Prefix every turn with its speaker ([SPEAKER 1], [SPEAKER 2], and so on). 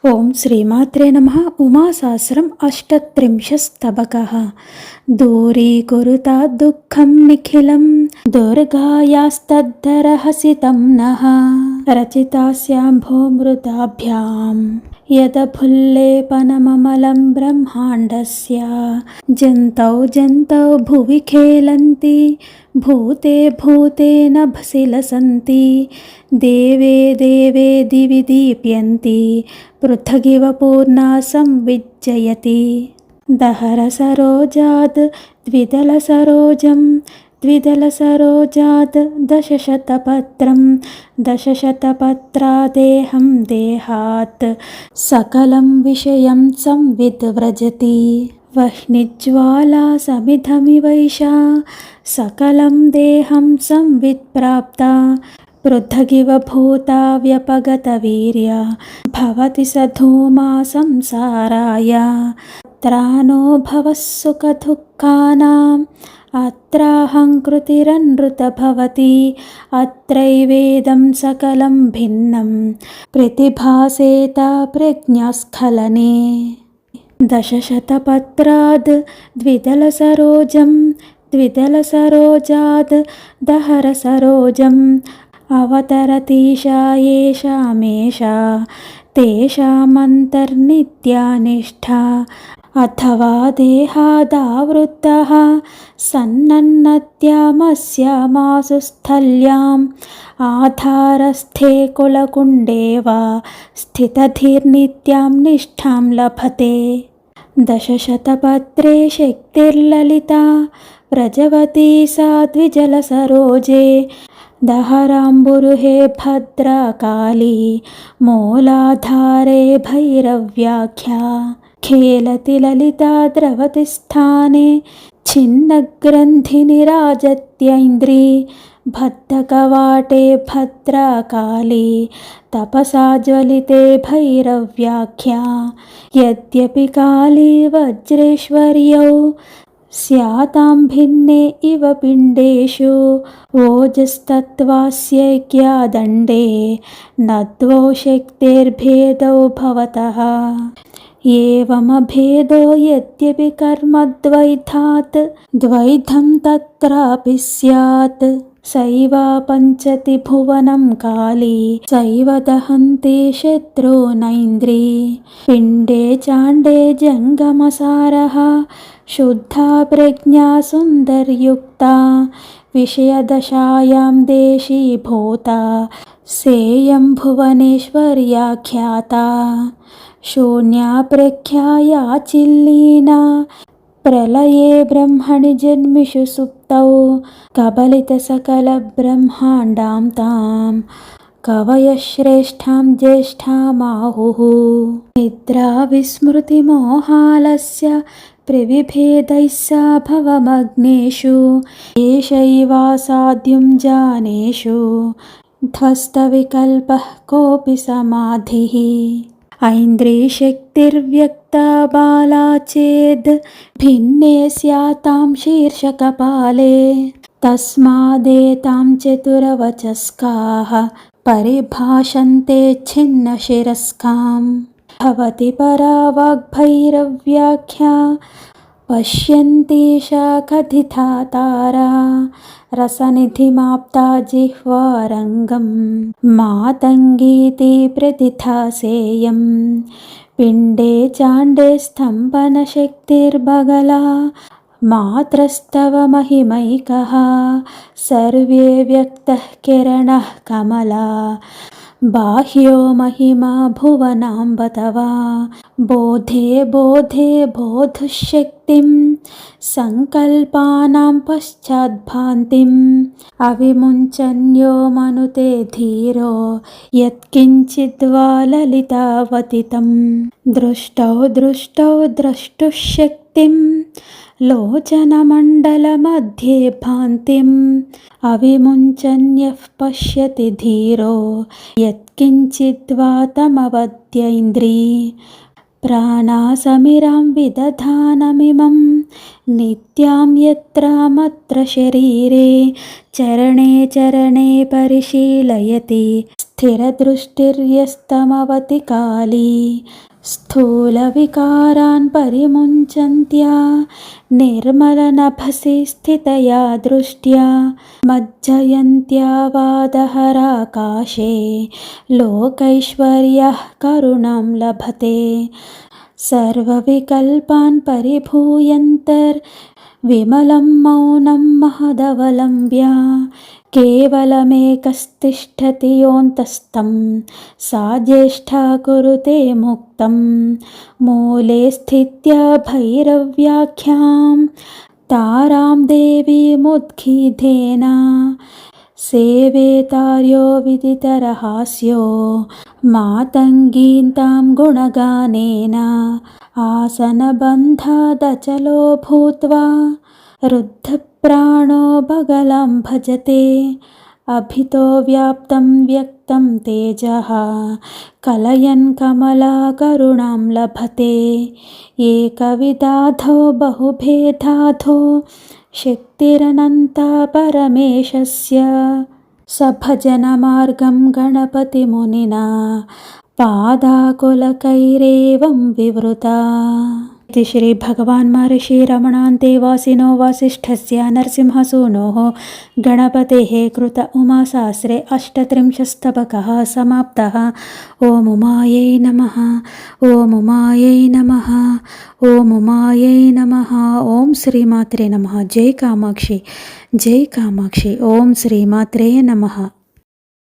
[SPEAKER 1] ఓం శ్రీమాత్రే నమః. ఉమాసహస్రం అష్టత్రింశస్తబకః. దూరీకురుతా దుఃఖం నిఖిలం దుర్గాయాస్తద్ధరహసితం నః. రచితాస్యాంభోమృతాభ్యాం యదఫుల్లేపనమమలం బ్రహ్మాండస్య. జంతౌ జంతౌ భువి ఖేలంతి భూతే భూతేన భసిలసంతి. దేవే దేవే దివి దీప్యంతి పృథగివ పూర్ణా సంవిజ్జయతి. దహర సరోజాద్ ద్విదల సరోజం ద్విదల సరోజాద్ దశశతపత్రం దశశతపత్రాదేహం దేహాత్ సకలం విషయం సంవిద్వ్రజతి. వహ్నిజ్వాలా సమిధమివైషా సకలం దేహం సంవిత్ప్రాప్తా. పృథగివ భూతా వ్యపగత వీర్య భవతి స ధూమా సంసారాయ. త్రాణో భవః సుఖదుఃఖానాం అత్రాహంకృతిరనృత భవతి. అత్రైవేదం సకలం భిన్నం ప్రతిభాసేత ప్రజ్ఞాస్ఖలనే. దశశతపత్రాద్ ద్విదల సరోజం ద్విదల సరోజాద్ దహర సరోజం. అవతరతీషా యేషామేషా తేషామంతర్నిత్యా నిష్ఠా. అథవా దేహాదావృత్తః సన్నన్నత్యామస్యామాసు స్థల్యాం. ఆధారస్థే కులకుండే వా స్థితధీర్నిత్యాం నిష్ఠాం లభతే. దశశతపత్రే శక్తిర్లలితా వ్రజవతీ సా ద్విజల సరోజే. దహరాంబురుహే భద్రకాళీ మూలాధారే భైరవ్యాఖ్యా. ఖేలతి లలితా ద్రవతి స్థానే ఛిన్నగ్రంథి నిరాజత్యైంద్రీ. భద్రకవాటే భద్రకాళీ తపసా జ్వలితే భైరవ్యాఖ్యా. యద్యపి కాళీ వజ్రేశ్వర్యౌ స్యాతాం భిన్నే ఇవ పిండేషు. ఓజస్తత్వాస్యైక్యాదండే నద్వౌ శక్తిర్భేదౌ భవతః. ఏవమభేదో యద్యపి కర్మద్వైతాత్ ద్వైతం తత్రాపి స్యాత్. సైవ పంచతి భువనం కాళీ సైవ దహంతి శత్రునైంద్రీ. పిండే చాండే జంగమసారః శుద్ధా ప్రజ్ఞా సుందర్యుక్తా. విషయదశాయాం దేశీభూతా సేయం భువనేశ్వర్యాఖ్యాతా. శూన్యా ప్రఖ్యాయా చిల్లీనా ప్రళయే బ్రహ్మణి జన్మిషు సుప్తౌ. కబలిత సకల బ్రహ్మాండాం తాం కవయః శ్రేష్ఠాం జ్యేష్ఠామాహుః. నిద్రా విస్మృతి మోహాలస్య ప్రవిభేదైః సా భవమగ్నేషు. ఏషైవాసాద్యుం జానేషు ధ్వస్తవికల్పః కోపి సమాధిః. ఐంద్రియశక్తిర్వ్యక్తా బాలా చేద్ భిన్నే స్యాతాం శీర్షకపాలే. తస్మాదేతాం చతురవచస్కాః పరిభాషన్తే ఛిన్నశిరస్కాం. భవతి పరా వాగ్భైరవ్యాఖ్యా పశ్యంతీషా కథితా తారా. రసనిధిమాప్తా జిహ్వారంగం మాతంగీతి ప్రతిథా సేయం. పిండే చాండే స్తంభన శక్తిర్బగలా మాత్రస్తవ మహిమైకః. సర్వే వ్యక్తః కిరణః కమలా బాహ్యో మహిమా భువనాంబతవా. బోధే బోధే బోధుశక్తిం సంకల్పానాం పశ్చాద్భాంతిం. అవిముంచన్యో మనుతే ధీరో యత్కించిద్వా లలితావతితం. దృష్టౌ దృష్టౌ ద్రష్టుశక్తిం లోచనమండలमध्ये భాంతిం. అవిముంచన్యః పశ్యతి ధీరో యత్కించిద్వా తమవద్యైంద్రీ. ప్రాణాసమిరాం విదధానమిమం నిత్యాం యత్రామత్ర శరీరే. చరణే చరణే పరిశీలయతి स्थिरदृष्टिर्यस्तमवति काली स्थूलविकारान् परिमुञ्चन्त्या निर्मलनभसि स्थितया दृष्ट्या मज्जयन्त्या वादहराकाशे लोकैश्वर्यः करुणां लभते सर्वविकल्पान् परिभूयन्तर्विमलं मौनं महदवलम्ब्य केवलमेकस्तिष्ठति योऽन्तस्तं सा ज्येष्ठा कुरुते मुक्तं मूले स्थित्या भैरव्याख्यां तारां देवीमुद्गीधेन सेवेतार्यो विदितरहास्यो मातङ्गीं तां गुणगानेन आसनबन्धादचलो भूत्वा रुद्धप्राणो बगलं भजते अभितो व्याप्तं व्यक्तं तेजः कलयन् कमलाकरुणां लभते एकविदाधो बहुभेदाधो शक्तिरनन्ता परमेशस्य स भजनमार्गं गणपतिमुनिना पादाकुलकैरेवं विवृता इति श्री भगवान् महर्षि रमणान्तेवासिनो वासिष्ठस्य नरसिंहसूनोः गणपतेः कृत उमासहस्रे 38 स्तबकः समाप्तः। ॐ उमायै नमः। ॐ उमायै नमः। ॐ उमायै नमः। ॐ श्रीमात्रे नमः। जय कामाक्षी, जय कामाक्षी। ॐ श्रीमात्रे नमः।